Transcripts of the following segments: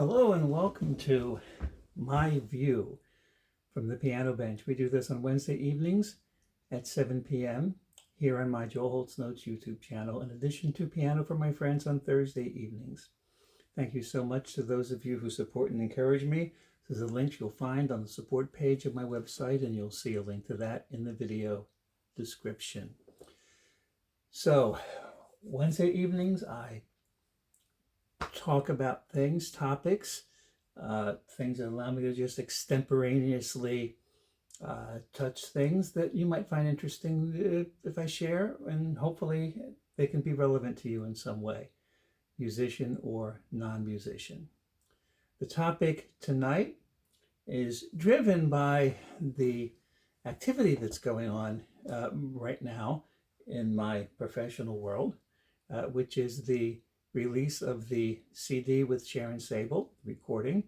Hello and welcome to my view from the piano bench. We do this on Wednesday evenings at 7 p.m. here on my Joel Holt's Notes YouTube channel, in addition to piano for my friends on Thursday evenings. Thank you so much to those of you who support and encourage me. This is a link you'll find on the support page of my website, and you'll see a link to that in the video description. So, Wednesday evenings, I talk about topics that allow me to just extemporaneously touch things that you might find interesting if I share, and hopefully they can be relevant to you in some way, musician or non-musician. The topic tonight is driven by the activity that's going on right now in my professional world, which is the release of the CD with Sharon Sable recording.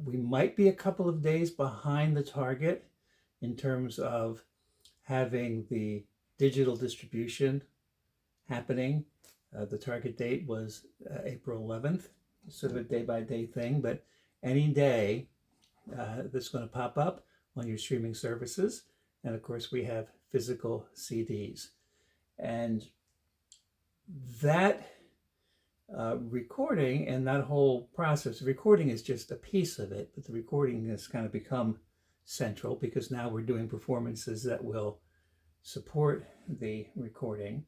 We might be a couple of days behind the target in terms of having the digital distribution happening. The target date was April 11th, sort of a day-by-day thing, but any day that's going to pop up on your streaming services. And of course, we have physical CDs. And that recording and that whole process, recording is just a piece of it, but the recording has kind of become central because now we're doing performances that will support the recording.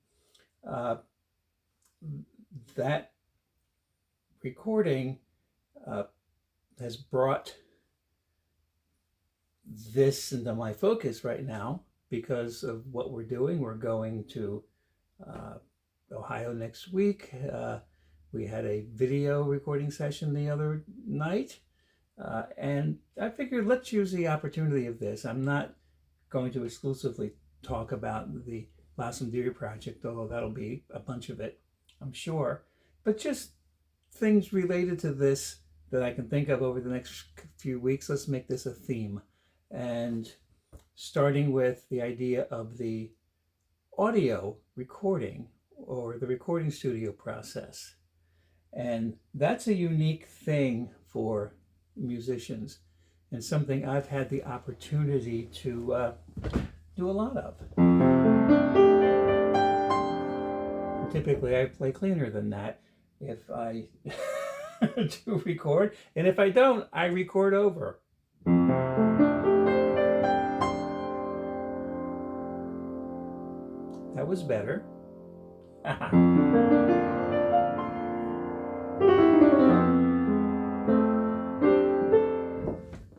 That recording has brought this into my focus right now because of what we're doing. We're going to Ohio next week. We had a video recording session the other night, and I figured let's use the opportunity of this. I'm not going to exclusively talk about the Blossom Deary project, although that'll be a bunch of it, I'm sure, but just things related to this that I can think of over the next few weeks. Let's make this a theme, and starting with the idea of the audio recording or the recording studio process. And that's a unique thing for musicians and something I've had the opportunity to do a lot of. Typically, I play cleaner than that if I do record, and if I don't, I record over. That was better.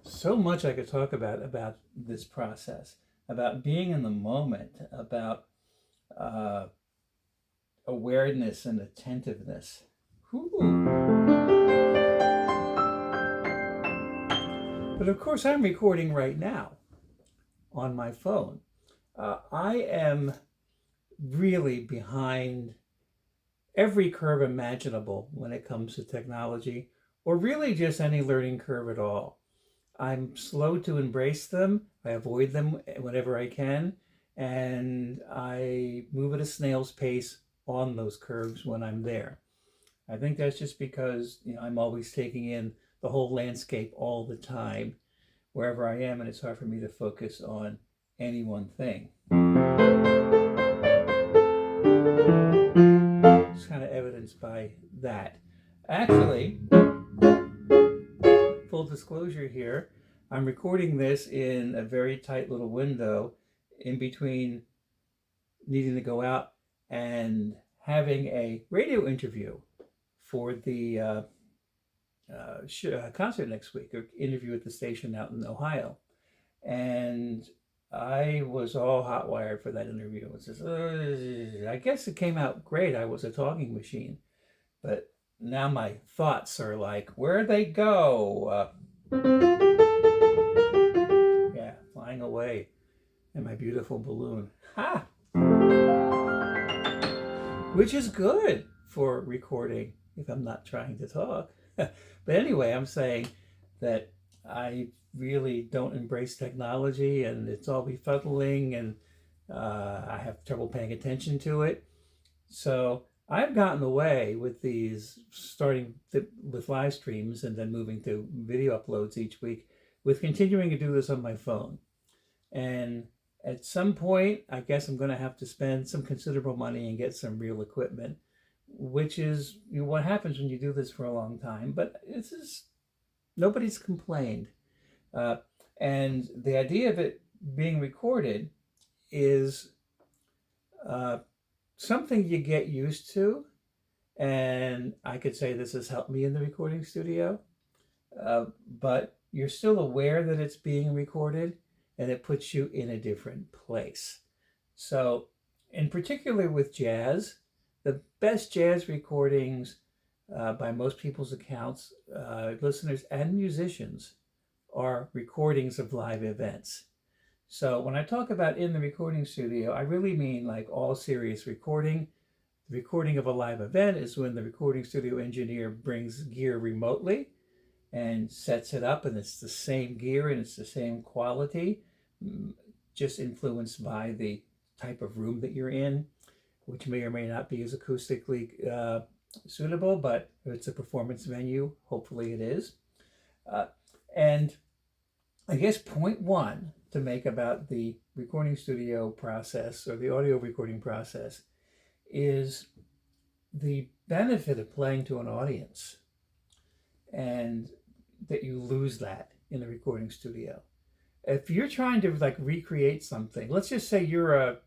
So much I could talk about this process, about being in the moment, about awareness and attentiveness. But of course, I'm recording right now on my phone. I am really behind every curve imaginable when it comes to technology, or really just any learning curve at all. I'm slow to embrace them. I avoid them whenever I can, and I move at a snail's pace on those curves when I'm there. I think that's just because I'm always taking in the whole landscape all the time, wherever I am, and it's hard for me to focus on any one thing. It's kind of evidenced by that. Actually, full disclosure here, I'm recording this in a very tight little window in between needing to go out and having a radio interview for the concert next week, or interview at the station out in Ohio. And I was all hot wired for that interview. It was just, I guess it came out great. I was a talking machine. But now my thoughts are like, where'd they go? Yeah, flying away in my beautiful balloon. Ha! Which is good for recording if I'm not trying to talk. But anyway, I'm saying that I really don't embrace technology, and it's all befuddling, and I have trouble paying attention to it. So I've gotten away with these, with live streams and then moving to video uploads each week, with continuing to do this on my phone. And at some point, I guess I'm going to have to spend some considerable money and get some real equipment, which is, what happens when you do this for a long time. But nobody's complained. Uh, and the idea of it being recorded is uh, something you get used to. And I could say this has helped me in the recording studio, but you're still aware that it's being recorded, and it puts you in a different place. So, in particular with jazz, the best jazz recordings, by most people's accounts, listeners and musicians, are recordings of live events. So when I talk about in the recording studio, I really mean like all serious recording. The recording of a live event is when the recording studio engineer brings gear remotely and sets it up, and it's the same gear and it's the same quality, just influenced by the type of room that you're in, which may or may not be as acoustically suitable, but if it's a performance venue, hopefully it is. And I guess point one to make about the recording studio process, or the audio recording process, is the benefit of playing to an audience, and that you lose that in the recording studio. If you're trying to like recreate something, let's just say you're a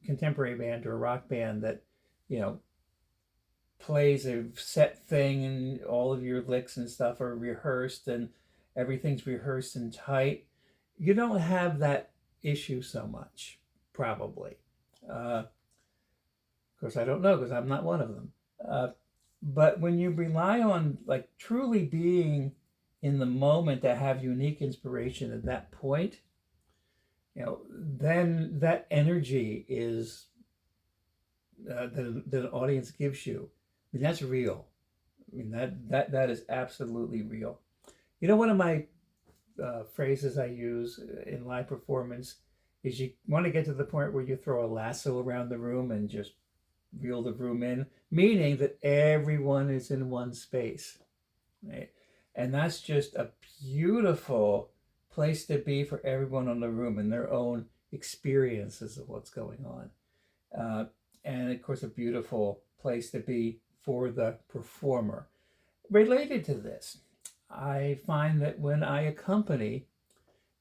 contemporary band or a rock band that, plays a set thing and all of your licks and stuff are rehearsed and everything's rehearsed and tight, you don't have that issue so much, probably. Of course, I don't know because I'm not one of them. But when you rely on like truly being in the moment to have unique inspiration at that point, then that energy is that an audience gives you. I mean, that's real. I mean, that is absolutely real. One of my phrases I use in live performance is, you want to get to the point where you throw a lasso around the room and just reel the room in, meaning that everyone is in one space, right? And that's just a beautiful place to be for everyone in the room and their own experiences of what's going on. And of course, a beautiful place to be for the performer. Related to this, I find that when I accompany,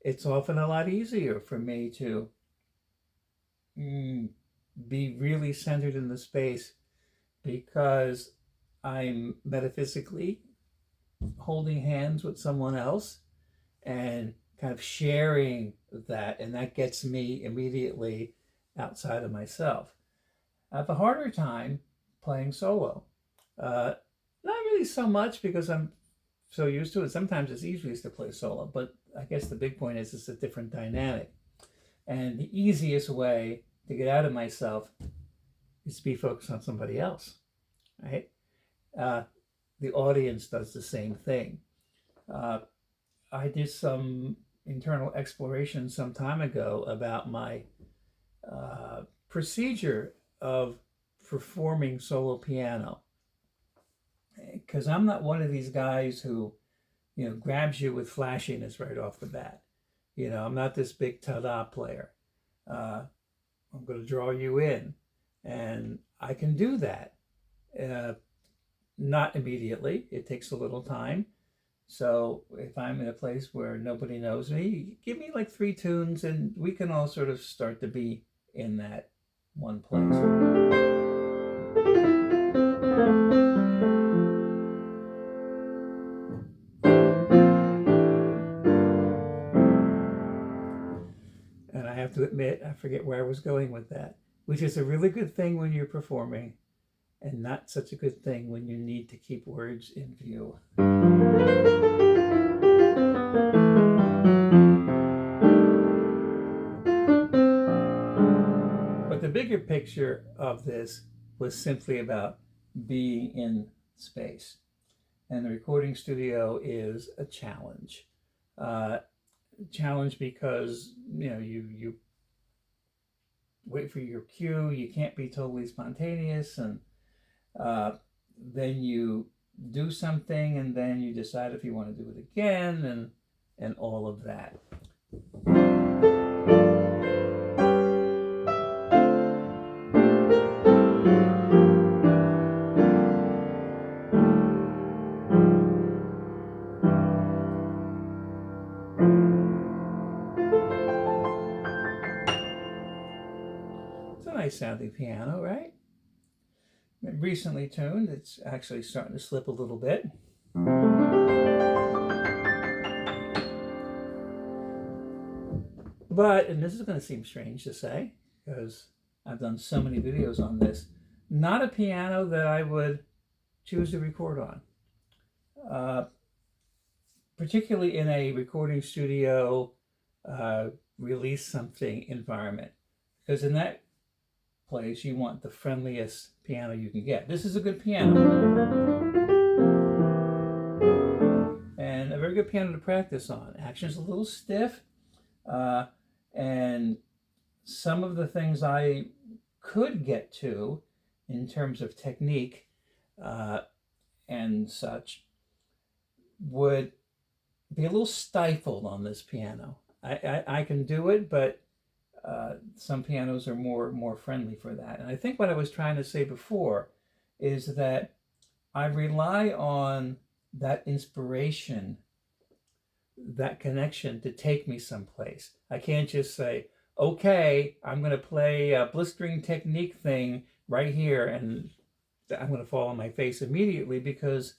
it's often a lot easier for me to be really centered in the space, because I'm metaphysically holding hands with someone else and kind of sharing that, and that gets me immediately outside of myself. I have a harder time playing solo. Not really so much because I'm so used to it. Sometimes it's easiest to play solo, but I guess the big point is it's a different dynamic. And the easiest way to get out of myself is to be focused on somebody else, right? The audience does the same thing. I did some internal exploration some time ago about my procedure of performing solo piano, because I'm not one of these guys who grabs you with flashiness right off the bat. I'm not this big ta-da player. I'm going to draw you in, and I can do that. Not immediately. It takes a little time. So if I'm in a place where nobody knows me, give me like 3 tunes and we can all sort of start to be in that one place. And I have to admit, I forget where I was going with that, which is a really good thing when you're performing, and not such a good thing when you need to keep words in view. But the bigger picture of this was simply about being in space. And the recording studio is a challenge. Challenge because, you wait for your cue, you can't be totally spontaneous, and Then you do something, and then you decide if you want to do it again, and all of that. It's a nice sounding piano, right? Recently tuned. It's actually starting to slip a little bit. But, and this is going to seem strange to say, because I've done so many videos on this, not a piano that I would choose to record on. Particularly in a recording studio, release something environment. Because in that place, you want the friendliest piano you can get. This is a good piano. And a very good piano to practice on. Action's a little stiff. And some of the things I could get to in terms of technique and such would be a little stifled on this piano. I can do it, but some pianos are more friendly for that. And I think what I was trying to say before is that I rely on that inspiration, that connection to take me someplace. I can't just say, okay, I'm going to play a blistering technique thing right here, and I'm going to fall on my face immediately, because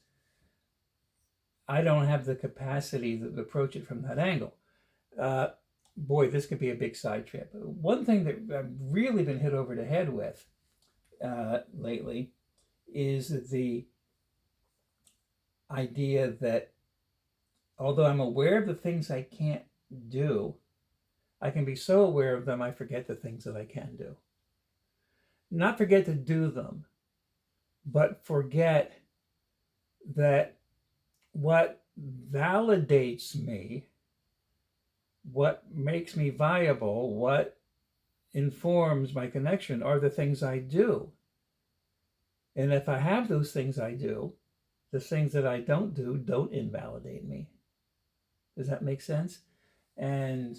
I don't have the capacity to approach it from that angle. Boy, this could be a big side trip. One thing that I've really been hit over the head with lately is the idea that although I'm aware of the things I can't do, I can be so aware of them I forget the things that I can do. Not forget to do them, but forget that what validates me, what makes me viable, what informs my connection are the things I do. And if I have those things I do, the things that I don't do don't invalidate me. Does that make sense? And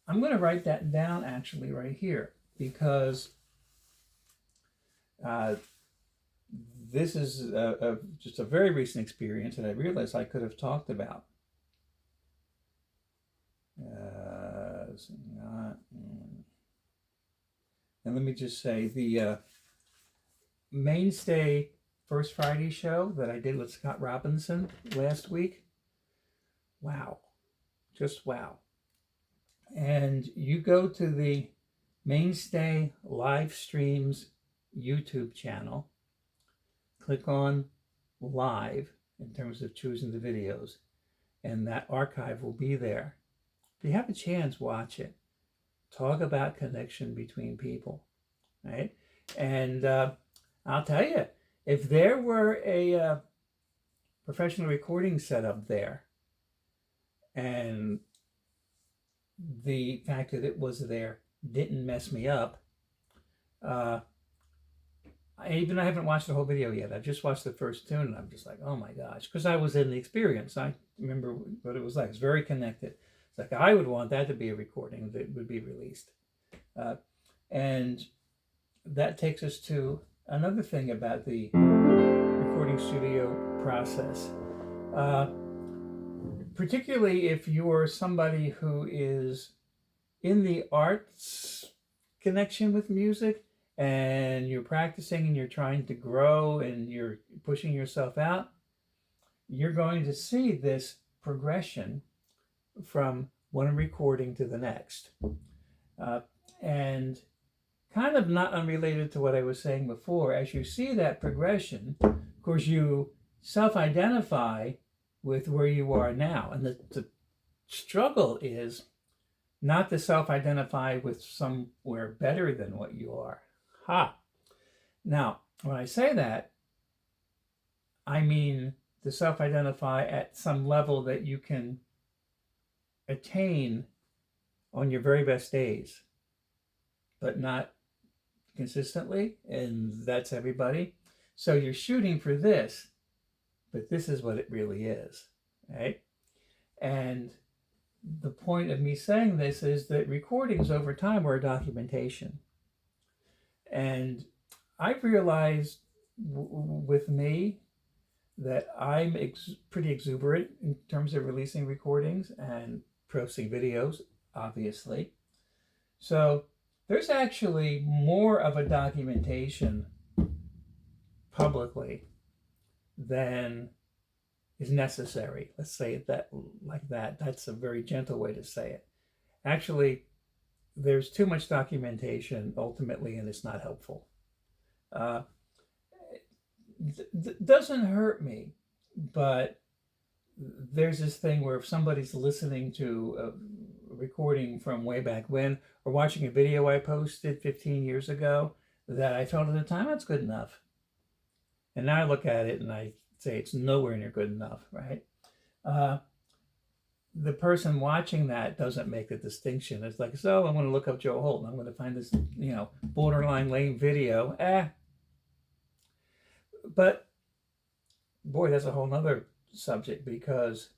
I'm going to write that down actually right here, because this is just a very recent experience that I realized I could have talked about. And let me just say, the Mainstay First Friday show that I did with Scott Robinson last week, wow, just wow. And you go to the Mainstay live streams YouTube channel, click on live in terms of choosing the videos, and that archive will be there. If you have a chance, watch it. Talk about connection between people, right? And I'll tell you, if there were a professional recording setup there, and the fact that it was there didn't mess me up, I haven't watched the whole video yet. I've just watched the first tune, and I'm just like, oh my gosh, because I was in the experience. I remember what it was like. It's very connected. It's like I would want that to be a recording that would be released. And that takes us to another thing about the recording studio process. Particularly if you're somebody who is in the arts connection with music, and you're practicing and you're trying to grow and you're pushing yourself out, you're going to see this progression from one recording to the next. And kind of not unrelated to what I was saying before, as you see that progression, of course, you self-identify with where you are now. And the struggle is not to self-identify with somewhere better than what you are. Now, when I say that, I mean to self-identify at some level that you can attain on your very best days, but not consistently, and that's everybody. So you're shooting for this, but this is what it really is, right? And the point of me saying this is that recordings over time are documentation. And I've realized with me that I'm pretty exuberant in terms of releasing recordings and posting videos, obviously. So there's actually more of a documentation publicly than is necessary. Let's say it that like that. That's a very gentle way to say it. Actually, there's too much documentation ultimately, and it's not helpful. Doesn't hurt me, but there's this thing where if somebody's listening to a recording from way back when, or watching a video I posted 15 years ago that I felt at the time, that's good enough. And now I look at it and I say it's nowhere near good enough, right? The person watching that doesn't make the distinction. It's like, so I'm going to look up Joe Holt and I'm going to find this, borderline lame video. But boy, that's a whole nother subject, because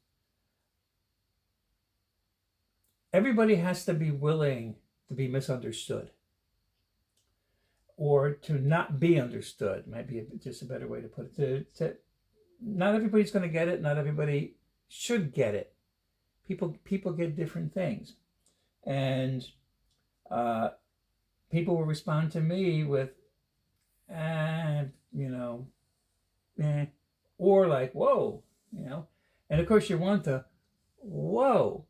everybody has to be willing to be misunderstood, or to not be understood, might be just a better way to put it. Not everybody's going to get it. Not everybody should get it. People get different things. And people will respond to me with, or like, whoa, and of course you want the whoa,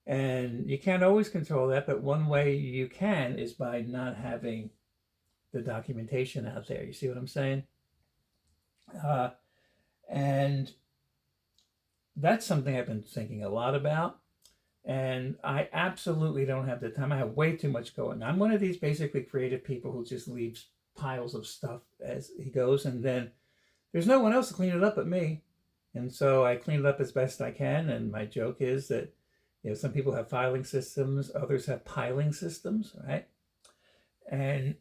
and you can't always control that, but one way you can is by not having the documentation out there. You see what I'm saying? And that's something I've been thinking a lot about, and I absolutely don't have the time. I have way too much going. I'm one of these basically creative people who just leaves piles of stuff as he goes, and then there's no one else to clean it up but me. And so I clean it up as best I can. And my joke is that, some people have filing systems, others have piling systems, right? And,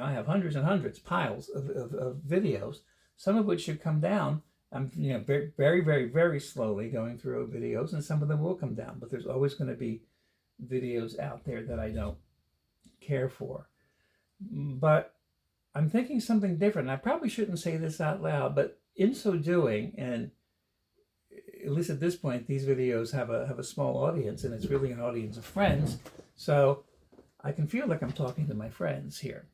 I have hundreds and hundreds, piles of videos, some of which should come down. I'm, very, very, very, very slowly going through videos, and some of them will come down, but there's always going to be videos out there that I don't care for. But I'm thinking something different. I probably shouldn't say this out loud, but in so doing, and at least at this point, these videos have a small audience, and it's really an audience of friends. So I can feel like I'm talking to my friends here.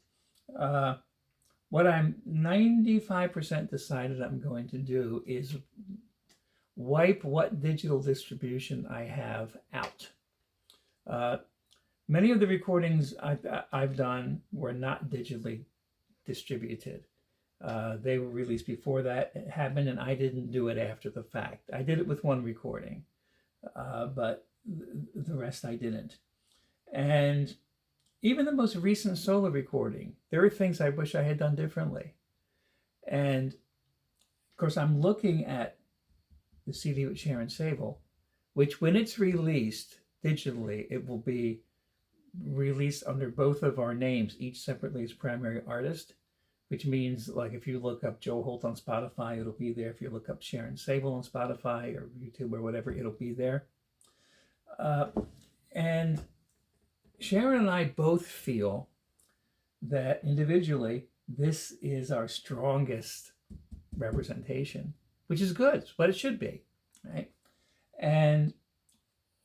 What I'm 95% decided I'm going to do is wipe what digital distribution I have out. Many of the recordings I've done were not digitally distributed. They were released before that happened, and I didn't do it after the fact. I did it with one recording, but the rest I didn't. And even the most recent solo recording, there are things I wish I had done differently. And of course, I'm looking at the CD with Sharon Sable, which when it's released digitally, it will be released under both of our names, each separately as primary artist, which means, like, if you look up Joe Holt on Spotify, it'll be there. If you look up Sharon Sable on Spotify or YouTube or whatever, it'll be there. And Sharon and I both feel that individually, this is our strongest representation, which is good. It's what it should be, right? And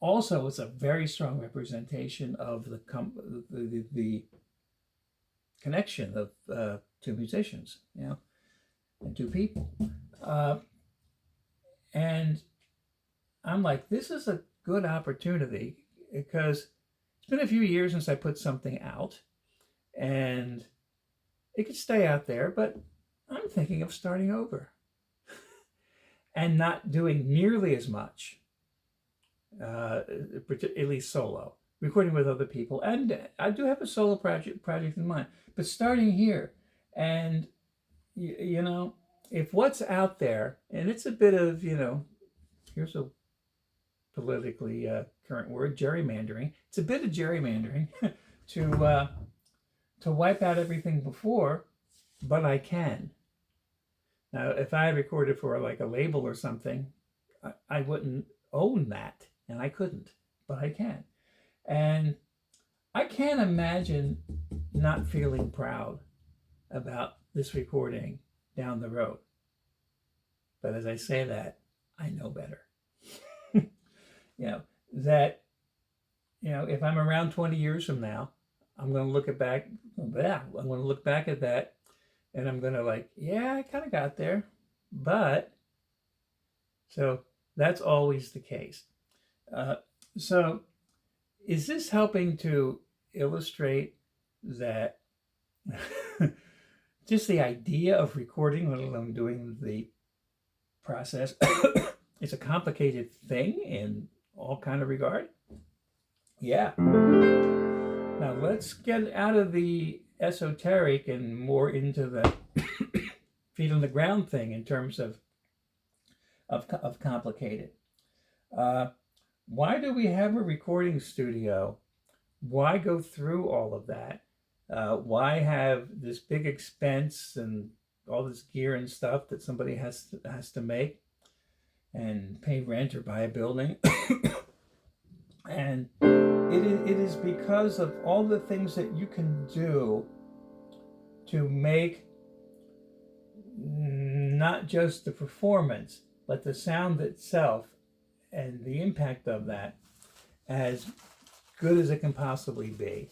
also, it's a very strong representation of the connection of two musicians, and two people. And I'm like, this is a good opportunity, because it's been a few years since I put something out, and it could stay out there, but I'm thinking of starting over and not doing nearly as much, at least solo, recording with other people. And I do have a solo project in mind, but starting here. And, if what's out there, and it's a bit of, here's a politically current word, gerrymandering. It's a bit of gerrymandering to wipe out everything before, but I can. Now, if I had recorded for like a label or something, I wouldn't own that, and I couldn't, but I can. And I can't imagine not feeling proud about this recording down the road. But as I say that, I know better. You know, that, if I'm around 20 years from now, I'm going to look at back, yeah, I'm going to look back at that and I'm going to like, yeah, I kind of got there. But, so that's always the case. So is this helping to illustrate that just the idea of recording, let alone doing the process, it's a complicated thing in all kind of regard? Yeah. Now let's get out of the esoteric and more into the feet on the ground thing in terms of complicated. Why do we have a recording studio? Why go through all of that? Why have this big expense and all this gear and stuff that somebody has to make and pay rent or buy a building? And it is because of all the things that you can do to make not just the performance, but the sound itself and the impact of that as good as it can possibly be.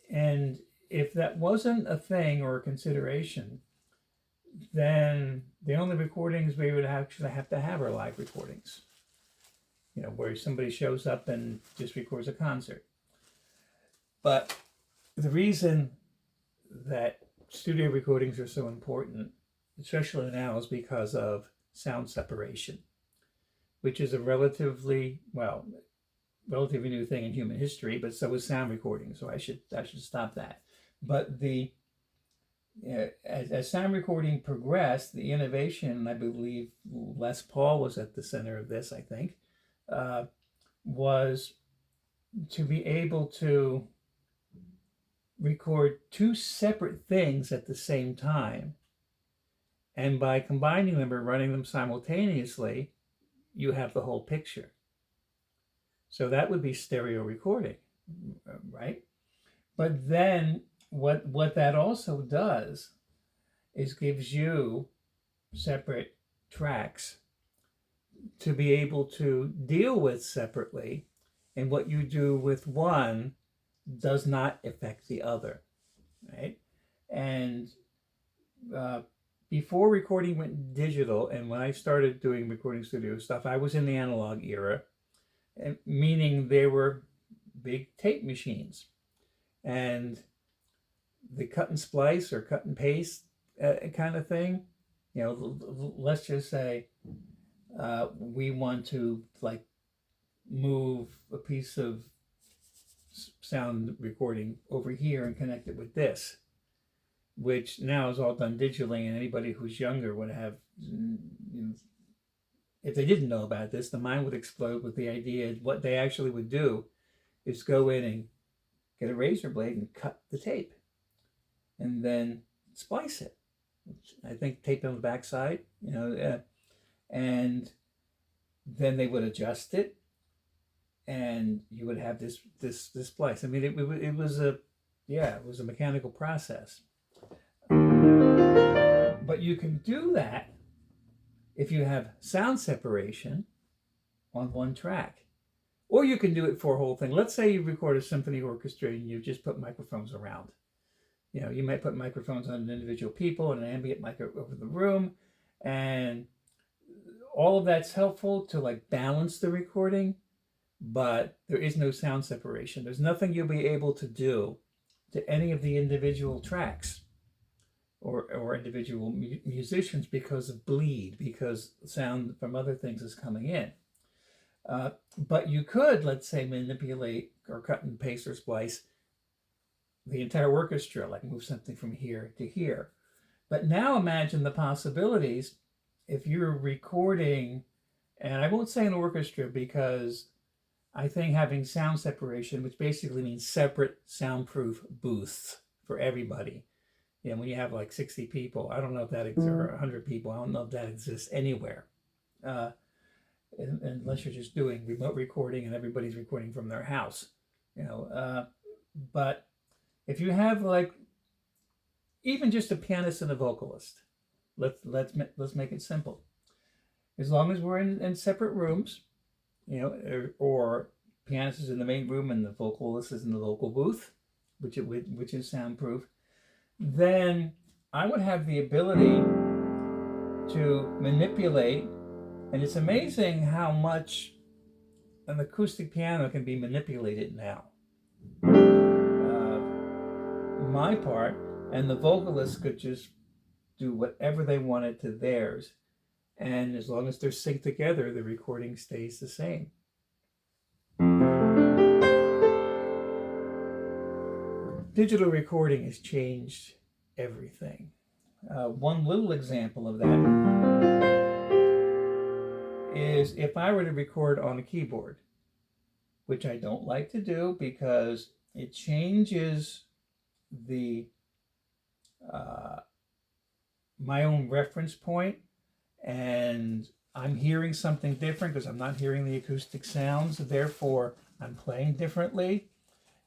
And if that wasn't a thing or a consideration, then the only recordings we would actually have to have are live recordings. Where somebody shows up and just records a concert. But the reason that studio recordings are so important, especially now, is because of sound separation, which is a relatively new thing in human history, but so is sound recording. So I should stop that. But as sound recording progressed, the innovation, I believe Les Paul was at the center of this, I think, was to be able to record two separate things at the same time. And by combining them or running them simultaneously, you have the whole picture. So that would be stereo recording, right? But then what that also does is gives you separate tracks to be able to deal with separately, and what you do with one does not affect the other, right? And before recording went digital, and when I started doing recording studio stuff, I was in the analog era, meaning they were big tape machines, and the cut and splice or cut and paste kind of thing. Let's just say we want to like move a piece of sound recording over here and connect it with this, which now is all done digitally, and anybody who's younger would have, if they didn't know about this, the mind would explode with the idea. What they actually would do is go in and get a razor blade and cut the tape and then splice it. I think tape on the backside, and then they would adjust it, and you would have this splice. I mean, it was a mechanical process. But you can do that if you have sound separation on one track, or you can do it for a whole thing. Let's say you record a symphony orchestra and you just put microphones around. You might put microphones on individual people and an ambient mic over the room, and all of that's helpful to like balance the recording, but there is no sound separation. There's nothing you'll be able to do to any of the individual tracks or individual musicians because of bleed, because sound from other things is coming in. But you could, let's say, manipulate or cut and paste or splice the entire orchestra, like move something from here to here. But now imagine the possibilities if you're recording, and I won't say an orchestra because I think having sound separation, which basically means separate soundproof booths for everybody, when you have like 60 people, I don't know if that exists, or 100 people, I don't know if that exists anywhere. Unless you're just doing remote recording and everybody's recording from their house, but if you have like even just a pianist and a vocalist, let's make it simple. As long as we're in separate rooms, or pianist is in the main room and the vocalist is in the vocal booth, which is soundproof, then I would have the ability to manipulate. And it's amazing how much an acoustic piano can be manipulated now. My part, and the vocalist could just do whatever they wanted to theirs. And as long as they're synced together, the recording stays the same. Digital recording has changed everything. One little example of that is if I were to record on a keyboard, which I don't like to do because it changes the my own reference point, and I'm hearing something different because I'm not hearing the acoustic sounds, therefore I'm playing differently,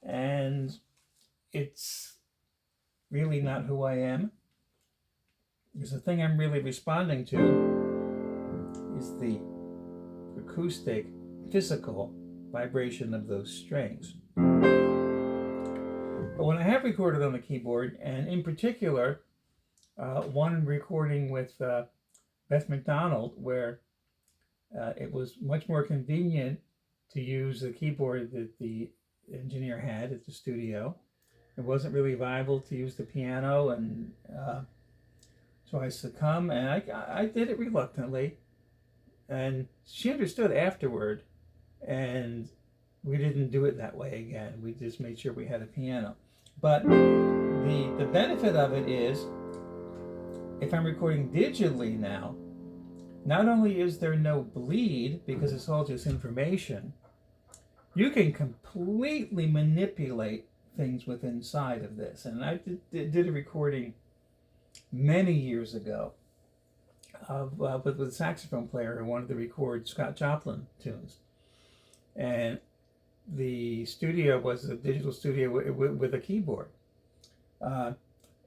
and it's really not who I am. Because the thing I'm really responding to is the acoustic, physical vibration of those strings. But when I have recorded on the keyboard, and in particular, one recording with Beth McDonald, where it was much more convenient to use the keyboard that the engineer had at the studio. It wasn't really viable to use the piano, and so I succumbed, and I did it reluctantly. And she understood afterward, and we didn't do it that way again. We just made sure we had a piano. But the benefit of it is, if I'm recording digitally now, not only is there no bleed because it's all just information, you can completely manipulate things with inside of this. And I did a recording many years ago with a saxophone player who wanted to record Scott Joplin tunes. And the studio was a digital studio with a keyboard.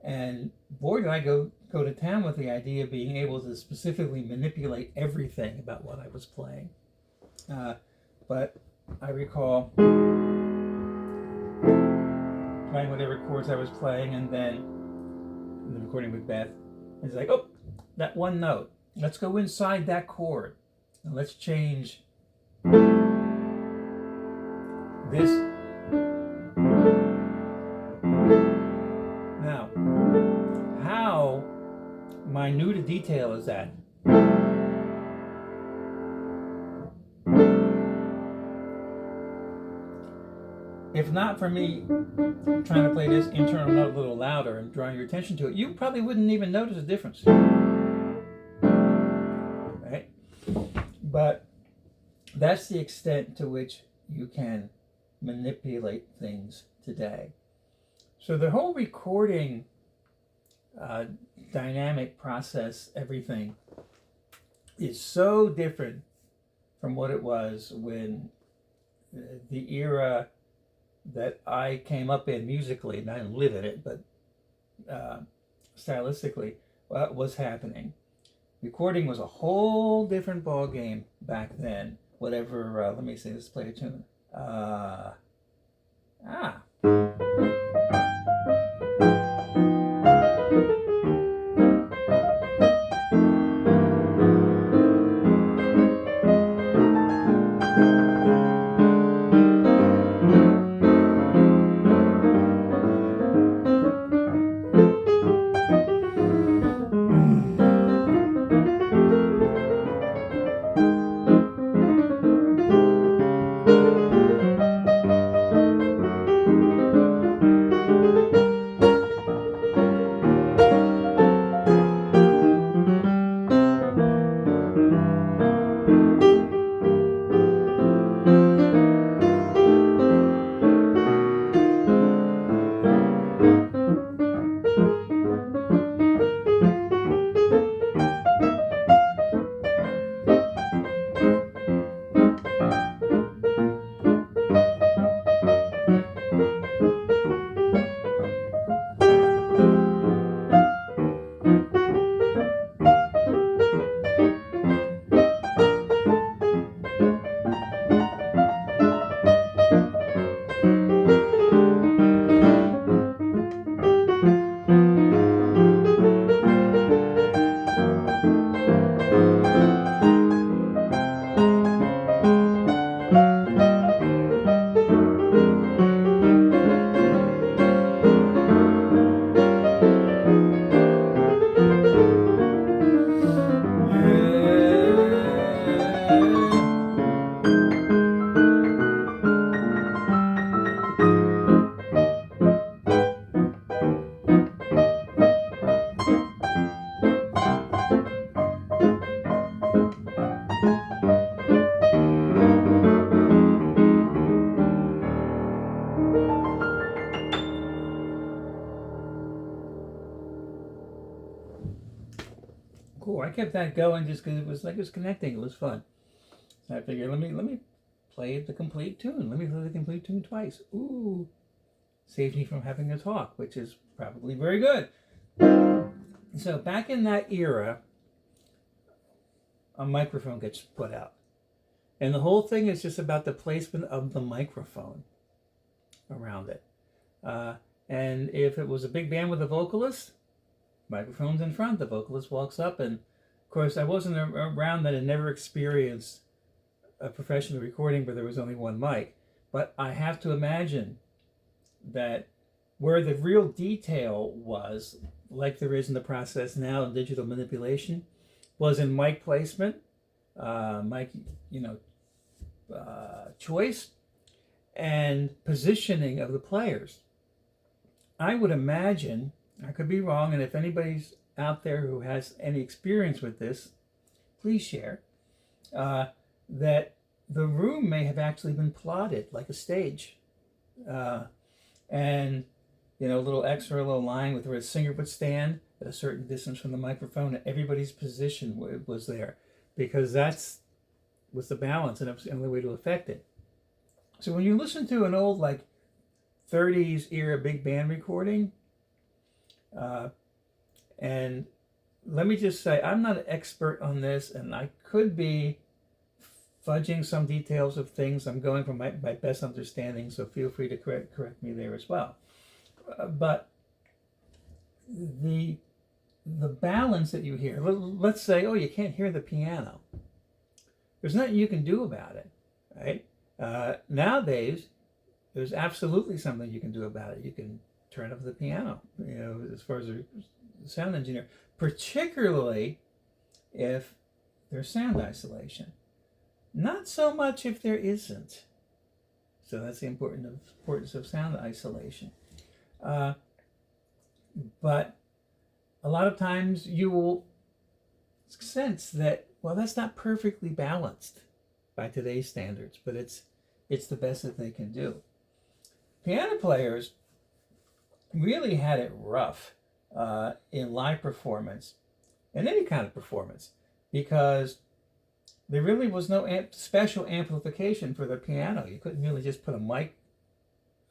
And boy, did I go to town with the idea of being able to specifically manipulate everything about what I was playing. But I recall playing whatever chords I was playing, and then in the recording with Beth, it's like, oh, that one note. Let's go inside that chord, and let's change this. Now, how minute a detail is that? If not for me trying to play this internal note a little louder and drawing your attention to it, you probably wouldn't even notice a difference. Right? But that's the extent to which you can manipulate things today. So the whole recording dynamic process, everything, is so different from what it was when the era that I came up in musically, and I didn't live in it, but stylistically, was happening. Recording was a whole different ball game back then. Whatever, let me see, let's play a tune. cool. I kept that going just because it was connecting. It was fun. So I figured, let me play the complete tune. Let me play the complete tune twice. Ooh, saves me from having to talk, which is probably very good. So back in that era, a microphone gets put out. And the whole thing is just about the placement of the microphone around it. And if it was a big band with a vocalist, microphone's in front, the vocalist walks up. And of course, I wasn't around that. I never experienced a professional recording where there was only one mic. But I have to imagine that where the real detail was, like there is in the process now in digital manipulation, was in mic placement, mic, choice, and positioning of the players. I would imagine, I could be wrong, and if anybody's out there who has any experience with this, please share, that the room may have actually been plotted like a stage. And a little extra little line with where a singer would stand at a certain distance from the microphone, and everybody's position was there, because that's was the balance, and it was the only way to affect it. So when you listen to an old, like, 30s era big band recording, and let me just say, I'm not an expert on this, and I could be fudging some details of things. I'm going from my best understanding, so feel free to correct me there as well. But the balance that you hear, let's say, oh, you can't hear the piano. There's nothing you can do about it, right? Nowadays, there's absolutely something you can do about it. You can turn up the piano, as far as a sound engineer, particularly if there's sound isolation. Not so much if there isn't. So that's the importance of sound isolation. But a lot of times you will sense that, well, that's not perfectly balanced by today's standards, but it's the best that they can do. Piano players really had it rough in live performance, in any kind of performance, because there really was no special amplification for the piano. You couldn't really just put a mic.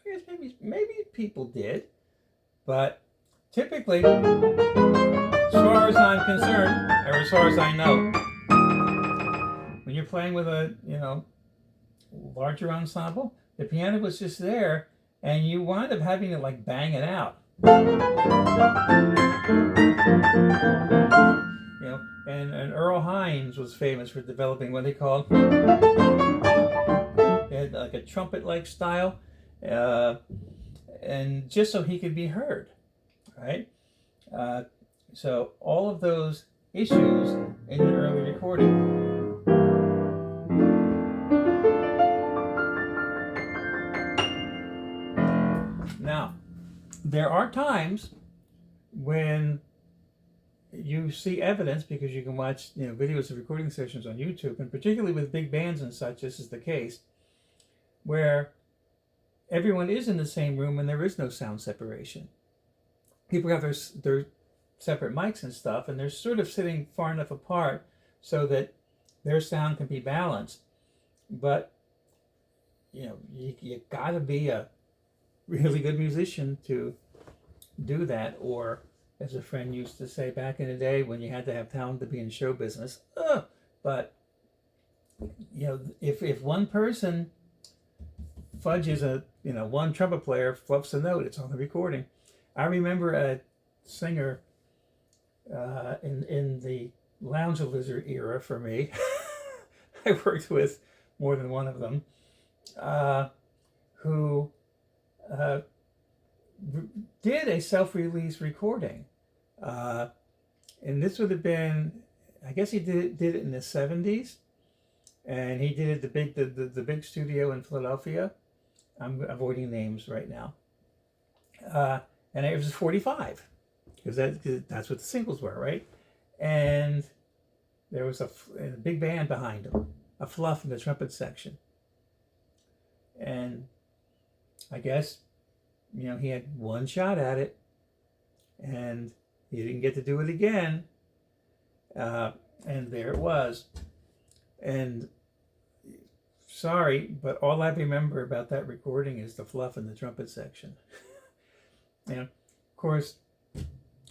I guess maybe people did, but typically, as far as I'm concerned, or as far as I know, when you're playing with a larger ensemble, the piano was just there, and you wind up having to like bang it out. And Earl Hines was famous for developing what they called like a trumpet-like style, and just so he could be heard, right? So all of those issues in an early recording. Now, there are times when you see evidence, because you can watch videos of recording sessions on YouTube, and particularly with big bands and such, this is the case, where everyone is in the same room and there is no sound separation. People have their separate mics and stuff, and they're sort of sitting far enough apart so that their sound can be balanced. But you gotta be a really good musician to do that, or as a friend used to say back in the day, when you had to have talent to be in show business. But if one person fudges one trumpet player fluffs a note, it's on the recording. I remember a singer in the Lounge Lizard era for me. I worked with more than one of them, who did a self-release recording, and this would have been, I guess he did it in the 70s, and he did it the big studio in Philadelphia. I'm avoiding names right now, and it was 45, because that's what the singles were, right? And there was a big band behind him, a fluff in the trumpet section, and I guess he had one shot at it, and he didn't get to do it again. And there it was. And sorry, but all I remember about that recording is the fluff in the trumpet section. And of course,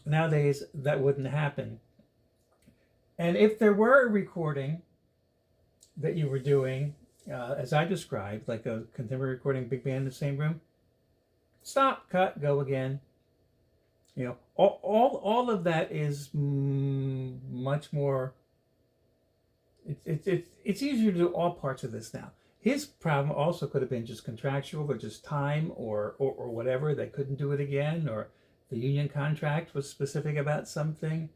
nowadays that wouldn't happen. And if there were a recording that you were doing, as I described, like a contemporary recording, big band in the same room, stop, cut, go again. All of that is much more. It's easier to do all parts of this now. His problem also could have been just contractual or just time or whatever. They couldn't do it again, or the union contract was specific about something.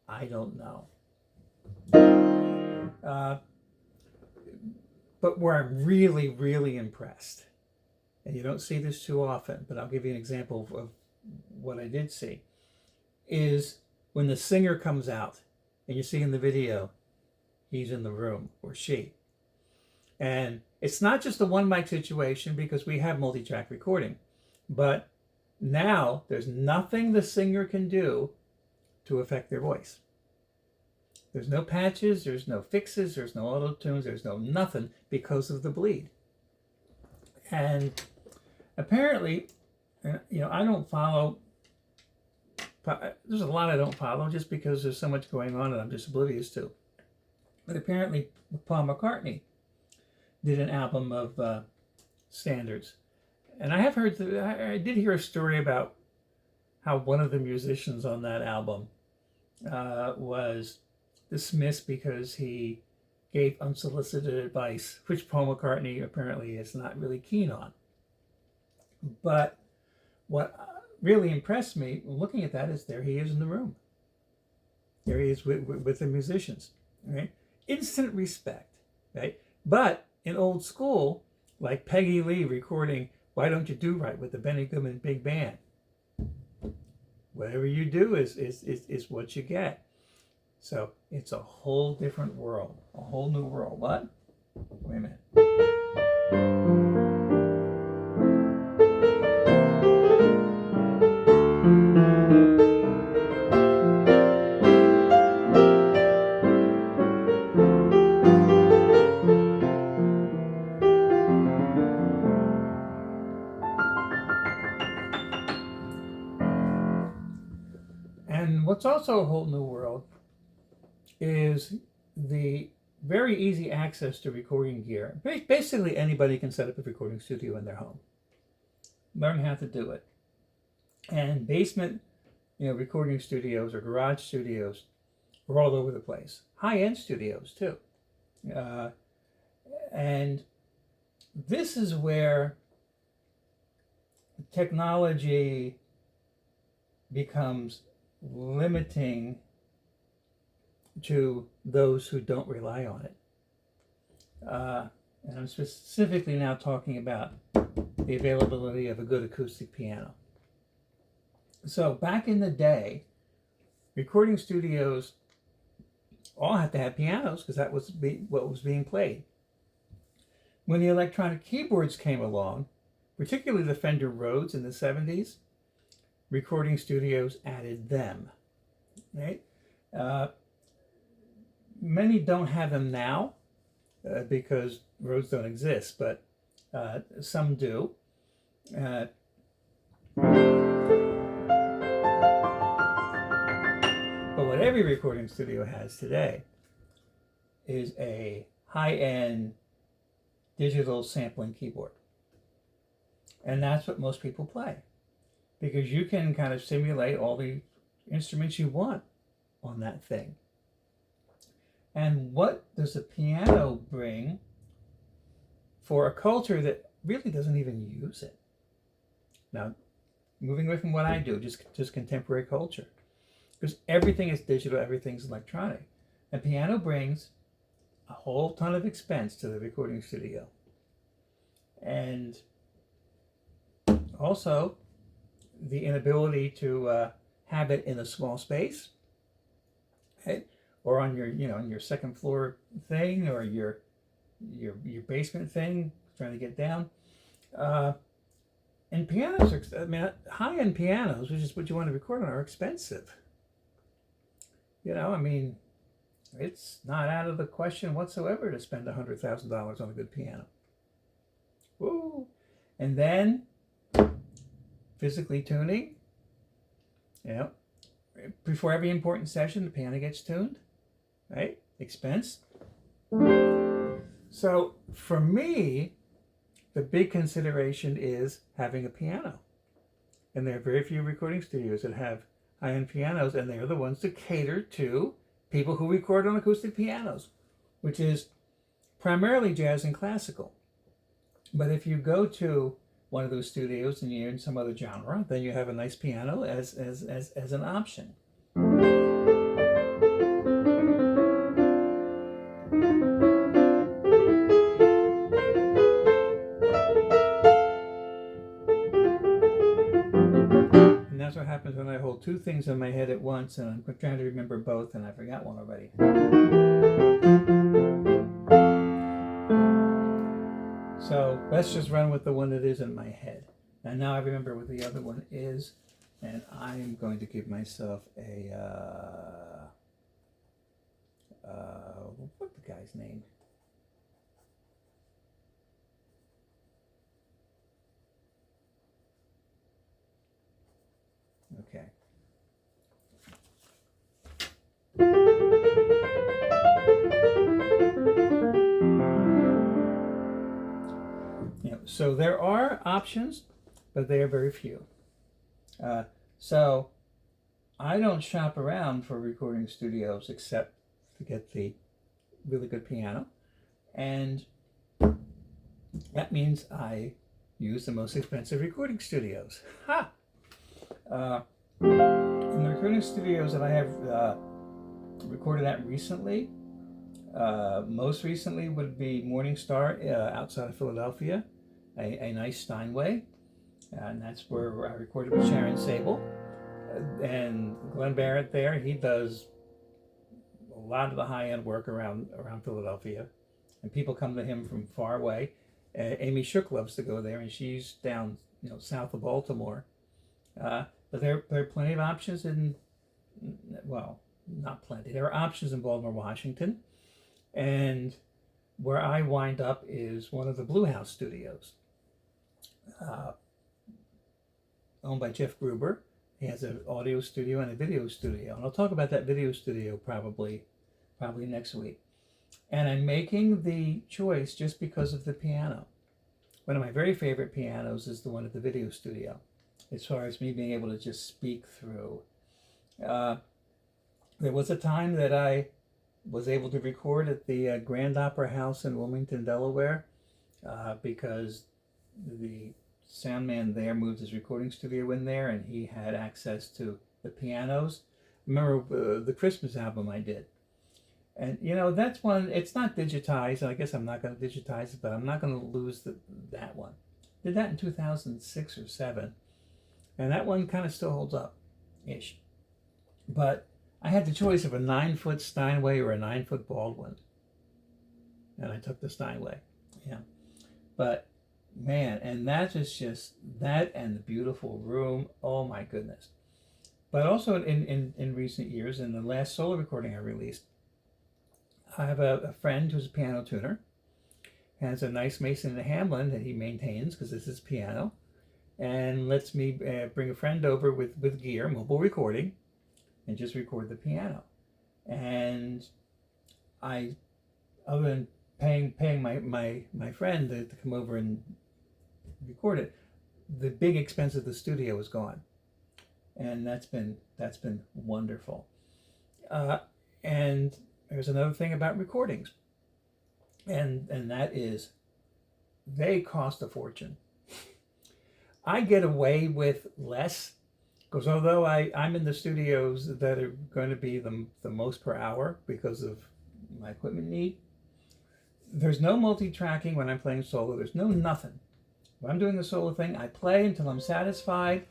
I don't know. But where I'm really, really impressed, and you don't see this too often, but I'll give you an example of what I did see, is when the singer comes out and you see in the video, he's in the room, or she. And it's not just a one mic situation, because we have multi-track recording, but now there's nothing the singer can do to affect their voice. There's no patches, there's no fixes, there's no auto tunes, there's no nothing, because of the bleed. And apparently, I don't follow, there's a lot I don't follow just because there's so much going on that I'm just oblivious to. But apparently Paul McCartney did an album of standards. And I have heard, I did hear a story about how one of the musicians on that album was dismissed because he gave unsolicited advice, which Paul McCartney apparently is not really keen on. But what really impressed me looking at that is there he is in the room. There he is with the musicians, right? Instant respect, right? But in old school, like Peggy Lee recording Why Don't You Do Right with the Benny Goodman Big Band. Whatever you do is what you get. So it's a whole different world, a whole new world. What? Wait a minute. And what's also a whole new world is the very easy access to recording gear. Basically, anybody can set up a recording studio in their home. Learn how to do it. And basement, recording studios or garage studios are all over the place. High-end studios, too. And this is where technology becomes limiting to those who don't rely on it. And I'm specifically now talking about the availability of a good acoustic piano. So back in the day, recording studios all had to have pianos because that was what was being played. When the electronic keyboards came along, particularly the Fender Rhodes in the 70s, recording studios added them, right? Many don't have them now because Rhodes don't exist, but some do. But what every recording studio has today is a high-end digital sampling keyboard. And that's what most people play, because you can kind of simulate all the instruments you want on that thing. And what does a piano bring for a culture that really doesn't even use it? Now, moving away from what I do, just contemporary culture, because everything is digital, everything's electronic. And piano brings a whole ton of expense to the recording studio. And also the inability to have it in a small space, right? Or on your, on your second floor thing, or your basement thing, trying to get down. And pianos are, high-end pianos, which is what you want to record on, are expensive. it's not out of the question whatsoever to spend $100,000 on a good piano. Woo! And then physically tuning. Yeah. Before every important session, the piano gets tuned, right? Expense. So for me, the big consideration is having a piano. And there are very few recording studios that have high-end pianos, and they are the ones that cater to people who record on acoustic pianos, which is primarily jazz and classical. But if you go to one of those studios and you're in some other genre, then you have a nice piano as an option. And that's what happens when I hold two things in my head at once, and I'm trying to remember both, and I forgot one already. So let's just run with the one that is in my head. And now I remember what the other one is, and I'm going to give myself a, what's the guy's name? Okay. So there are options, but they are very few. So I don't shop around for recording studios except to get the really good piano. And that means I use the most expensive recording studios. Ha! In the recording studios that I have recorded at recently, most recently would be Morning Star outside of Philadelphia, a nice Steinway, and that's where I recorded with Sharon Sable. And Glenn Barrett there, he does a lot of the high-end work around Philadelphia, and people come to him from far away. Amy Shook loves to go there, and she's down south of Baltimore. But there are plenty of options well, not plenty. There are options in Baltimore, Washington, and where I wind up is one of the Blue House studios, owned by Jeff Gruber. He has an audio studio and a video studio, and I'll talk about that video studio probably next week. And I'm making the choice just because of the piano. One of my very favorite pianos is the one at the video studio, as far as me being able to just speak through. There was a time that I was able to record at the Grand Opera House in Wilmington, Delaware, because the sound man there moved his recording studio in there, and he had access to the pianos. Remember the Christmas album I did? And that's one, it's not digitized, and I guess I'm not going to digitize it, but I'm not going to lose that one. Did that in 2006 or 7, and that one kind of still holds up-ish. But I had the choice of a 9-foot Steinway or a 9-foot Baldwin, and I took the Steinway. Yeah, but man, and that is just that, and the beautiful room. Oh my goodness! But also in recent years, in the last solo recording I released, I have a friend who's a piano tuner, has a nice Mason and Hamlin that he maintains because this is piano, and lets me bring a friend over with gear, mobile recording, and just record the piano. And I, other than paying my friend to come over and record it, the big expense of the studio is gone, and that's been wonderful. And there's another thing about recordings, and that is they cost a fortune. I get away with less because although I'm in the studios that are going to be the most per hour because of my equipment need, there's no multi-tracking when I'm playing solo. There's no nothing. When I'm doing the solo thing, I play until I'm satisfied,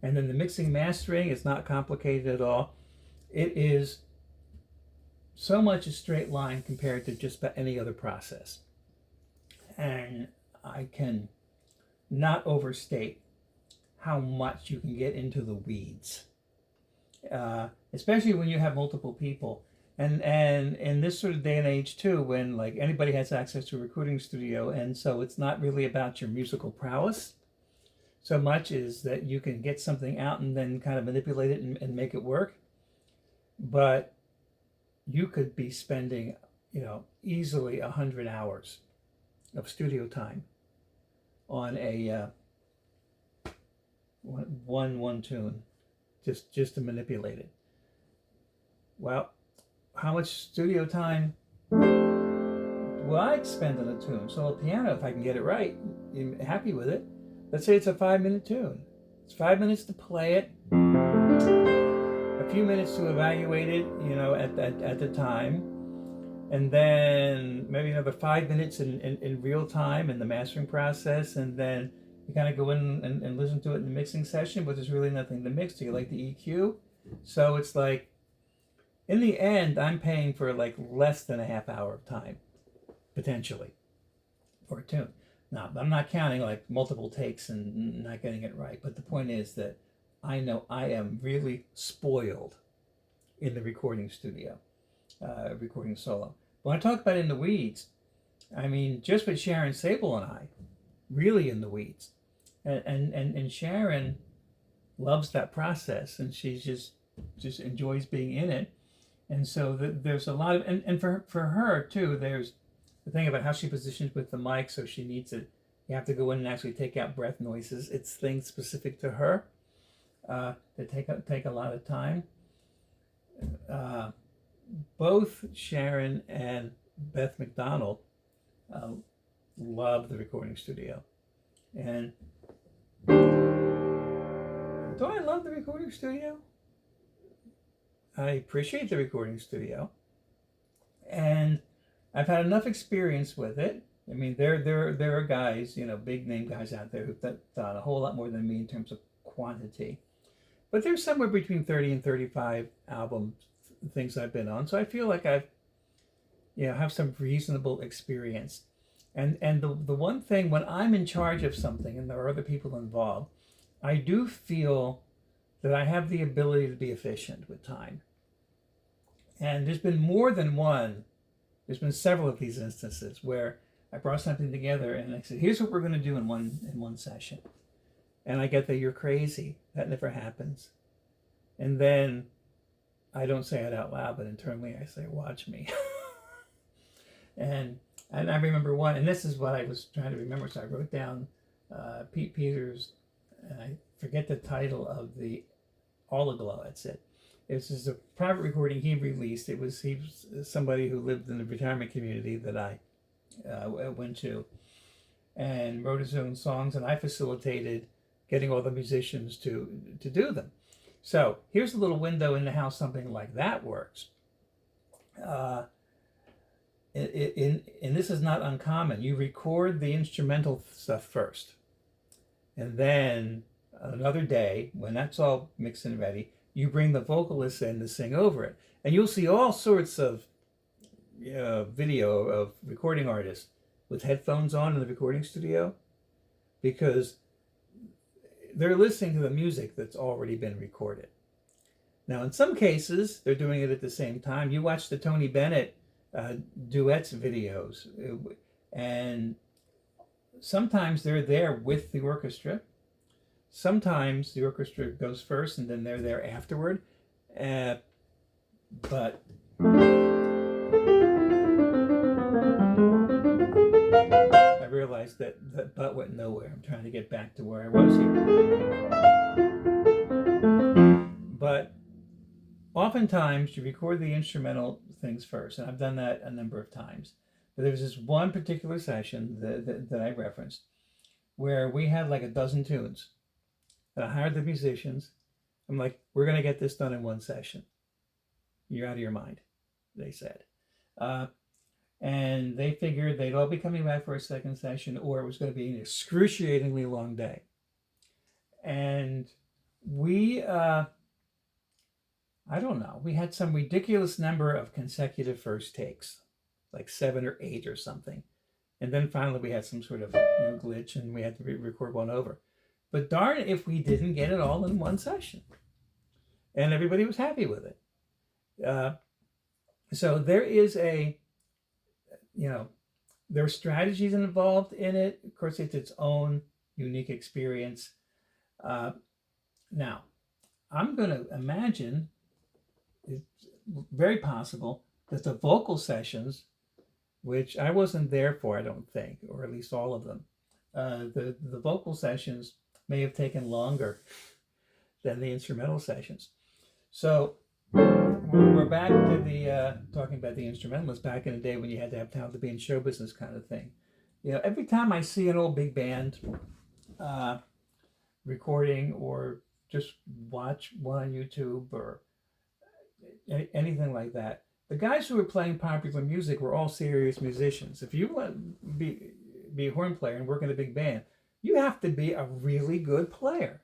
and then the mixing mastering is not complicated at all. It is so much a straight line compared to just about any other process. And I can not overstate how much you can get into the weeds, especially when you have multiple people. And in this sort of day and age too, when like anybody has access to a recording studio, and so it's not really about your musical prowess so much as that you can get something out and then kind of manipulate it and make it work. But you could be spending, easily 100 hours of studio time on a one tune, just to manipulate it. Well, how much studio time will I spend on a tune? So a piano, if I can get it right, I'm happy with it. Let's say it's a 5-minute tune. It's 5 minutes to play it, a few minutes to evaluate it, at the time, and then maybe another 5 minutes in real time in the mastering process, and then you kind of go in and listen to it in the mixing session, but there's really nothing to mix. Do you like the EQ? So it's like, in the end, I'm paying for like less than a half hour of time, potentially, for a tune. Now, I'm not counting like multiple takes and not getting it right, but the point is that I know I am really spoiled in the recording studio, recording solo. When I talk about in the weeds, I mean just with Sharon Sable and I, really in the weeds, and Sharon loves that process, and she just enjoys being in it, and so there's a lot of and for her too. There's the thing about how she positions with the mic, so she needs to. You have to go in and actually take out breath noises. It's things specific to her that take a lot of time. Both Sharon and Beth McDonald love the recording studio, and do I love the recording studio? I appreciate the recording studio, and I've had enough experience with it. I mean, there are guys, big name guys out there who've done a whole lot more than me in terms of quantity. But there's somewhere between 30 and 35 album things I've been on. So I feel like I've, have some reasonable experience. And the one thing when I'm in charge of something and there are other people involved, I do feel that I have the ability to be efficient with time. And there's been more than one. There's been several of these instances where I brought something together and I said, here's what we're going to do in one session. And I get that you're crazy. That never happens. And then I don't say it out loud, but internally I say, watch me. and I remember one, and this is what I was trying to remember. So I wrote down Pete Peters, and I forget the title of the All Aglow, that's it. This is a private recording he released. He was somebody who lived in the retirement community that I went to, and wrote his own songs, and I facilitated getting all the musicians to do them. So here's a little window into how something like that works. And this is not uncommon. You record the instrumental stuff first, and then another day, when that's all mixed and ready, you bring the vocalists in to sing over it. And you'll see all sorts of video of recording artists with headphones on in the recording studio, because they're listening to the music that's already been recorded. Now, in some cases, they're doing it at the same time. You watch the Tony Bennett duets videos, and sometimes they're there with the orchestra. Sometimes the orchestra goes first and then they're there afterward. But I realized that but went nowhere. I'm trying to get back to where I was here. But oftentimes you record the instrumental things first, and I've done that a number of times. But there was this one particular session that I referenced where we had like a dozen tunes. And I hired the musicians. I'm like, we're going to get this done in one session. You're out of your mind, they said. And they figured they'd all be coming back for a second session, or it was going to be an excruciatingly long day. And we, I don't know, we had some ridiculous number of consecutive first takes, like 7 or 8 or something. And then finally we had some sort of glitch and we had to record one over. But darn if we didn't get it all in one session. And everybody was happy with it. So there is there are strategies involved in it. Of course, it's its own unique experience. Uh, Now, I'm going to imagine it's very possible that the vocal sessions, which I wasn't there for, I don't think, or at least all of them, the vocal sessions may have taken longer than the instrumental sessions. So we're back to the talking about the instrumentalists back in the day when you had to have talent to be in show business kind of thing. Every time I see an old big band uh, recording or just watch one on YouTube or anything like that, the guys who were playing popular music were all serious musicians. If you want to be a horn player and work in a big band, you have to be a really good player.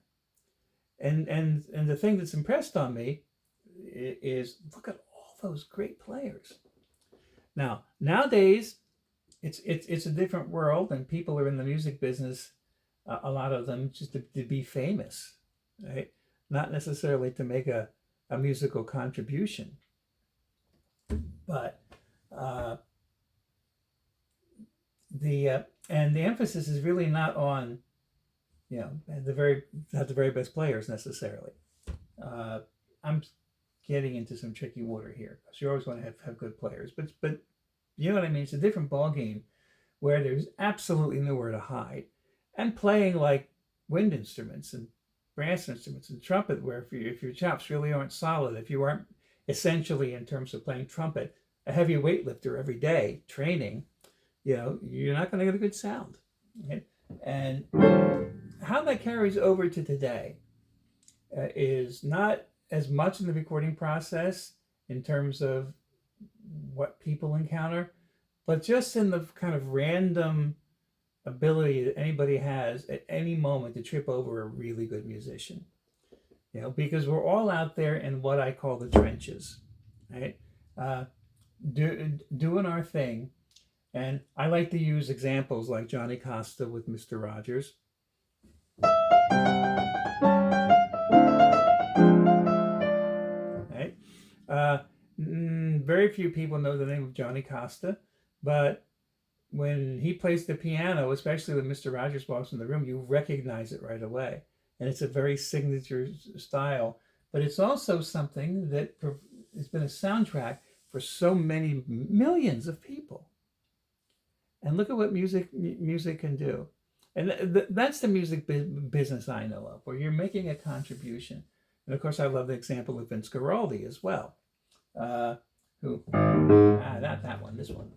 And the thing that's impressed on me is look at all those great players. Now nowadays, it's a different world, and people are in the music business. A lot of them just to be famous, right? Not necessarily to make a musical contribution, but the emphasis is really not on the very best players necessarily. I'm getting into some tricky water here because you always want to have good players, but you know what I mean. It's a different ball game where there's absolutely nowhere to hide, and playing like wind instruments and brass instruments and trumpet, where if your chops really aren't solid, if you aren't essentially in terms of playing trumpet a heavy weightlifter every day training, you're not going to get a good sound. Right? And how that carries over to today is not as much in the recording process in terms of what people encounter, but just in the kind of random ability that anybody has at any moment to trip over a really good musician. Because we're all out there in what I call the trenches, right? Doing our thing. And I like to use examples like Johnny Costa with Mr. Rogers. Right? Very few people know the name of Johnny Costa, but when he plays the piano, especially when Mr. Rogers walks in the room, you recognize it right away. And it's a very signature style, but it's also something that has been a soundtrack for so many millions of people. And look at what music can do. And that's the music business I know of, where you're making a contribution. And of course, I love the example of Vince Guaraldi as well. Not that one, this one.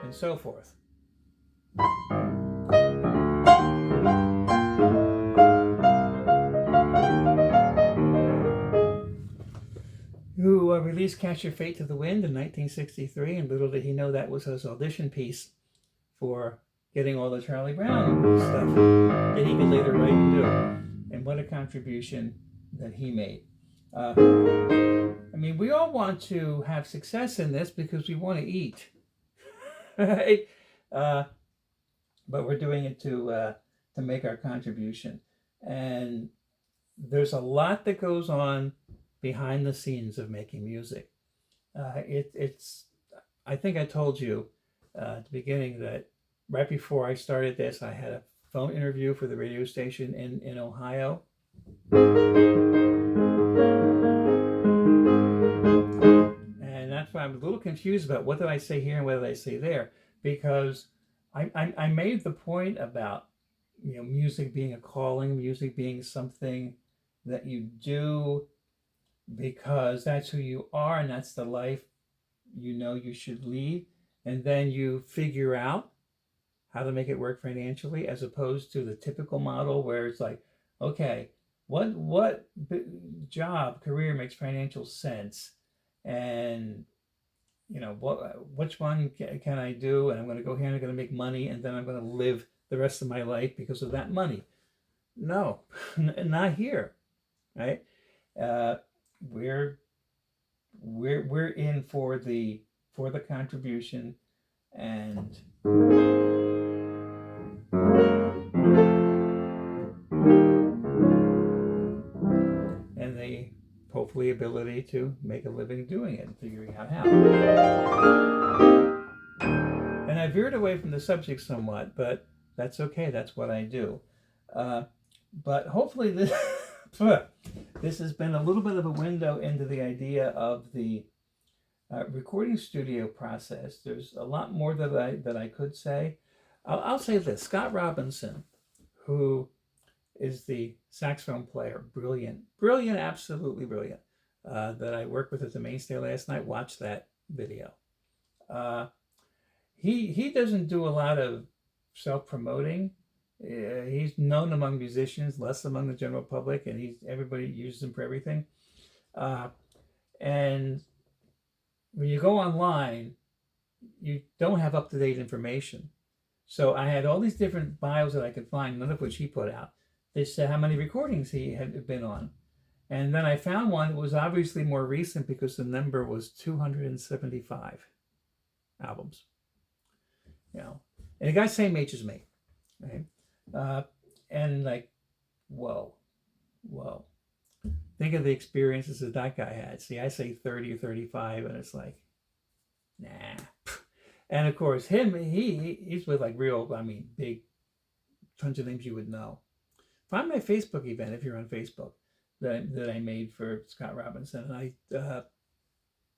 And so forth. Who released Catch Your Fate to the Wind in 1963, and little did he know that was his audition piece for getting all the Charlie Brown stuff that he could later write and do. And what a contribution that he made. I mean, we all want to have success in this because we want to eat, right? But we're doing it to make our contribution. And there's a lot that goes on behind the scenes of making music. I think I told you at the beginning that right before I started this, I had a phone interview for the radio station in Ohio. And that's why I'm a little confused about what did I say here and what did I say there, because I made the point about music being a calling, music being something that you do because that's who you are and that's the life you should lead, and then you figure out how to make it work financially, as opposed to the typical model where it's like, okay, what job career makes financial sense, and which one can I do, and I'm going to go here and I'm going to make money, and then I'm going to live the rest of my life because of that money. No, not here, right? We're in for the for the contribution, and the hopefully ability to make a living doing it and figuring out how. And I veered away from the subject somewhat, but that's okay. That's what I do. But hopefully this this has been a little bit of a window into the idea of the recording studio process. There's a lot more that I could say. I'll say this: Scott Robinson, who is the saxophone player, brilliant, absolutely brilliant, that I worked with at the Mainstay last night. Watch that video. He doesn't do a lot of self-promoting. He's known among musicians, less among the general public, and everybody uses him for everything. And when you go online, you don't have up-to-date information. So I had all these different bios that I could find, none of which he put out. They said how many recordings he had been on. And then I found one that was obviously more recent because the number was 275 albums. You know, and the guy's same age as me, right? And like, whoa. Think of the experiences that guy had. See, I say 30 or 35, and it's like, nah. And of course, he's with like real, big, tons of names you would know. Find my Facebook event if you're on Facebook that I made for Scott Robinson, and I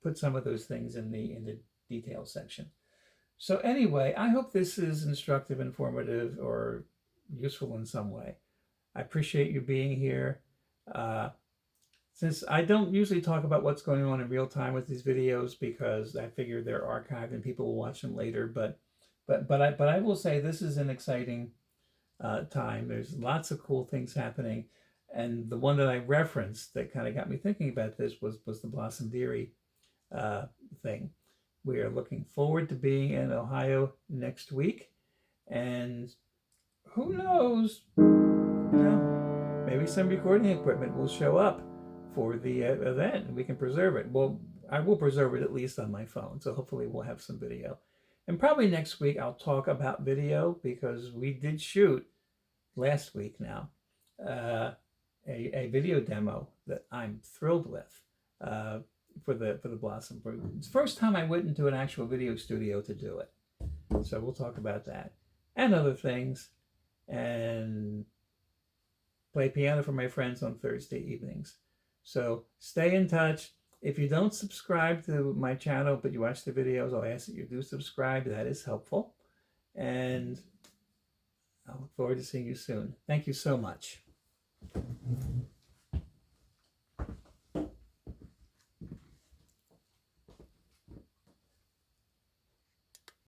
put some of those things in the details section. So anyway, I hope this is instructive, informative, or useful in some way. I appreciate you being here. Since I don't usually talk about what's going on in real time with these videos because I figure they're archived and people will watch them later, but I will say this is an exciting time. There's lots of cool things happening, and the one that I referenced that kind of got me thinking about this was the Blossom Dearie thing. We are looking forward to being in Ohio next week, and who knows, maybe some recording equipment will show up for the event and we can preserve it. Well, I will preserve it at least on my phone, so hopefully we'll have some video. And probably next week I'll talk about video because we did shoot last week now a video demo that I'm thrilled with for the Blossom Group. It's the first time I went into an actual video studio to do it. So we'll talk about that and other things, and play piano for my friends on Thursday evenings. So stay in touch. If you don't subscribe to my channel, but you watch the videos, I'll ask that you do subscribe. That is helpful. And I look forward to seeing you soon. Thank you so much.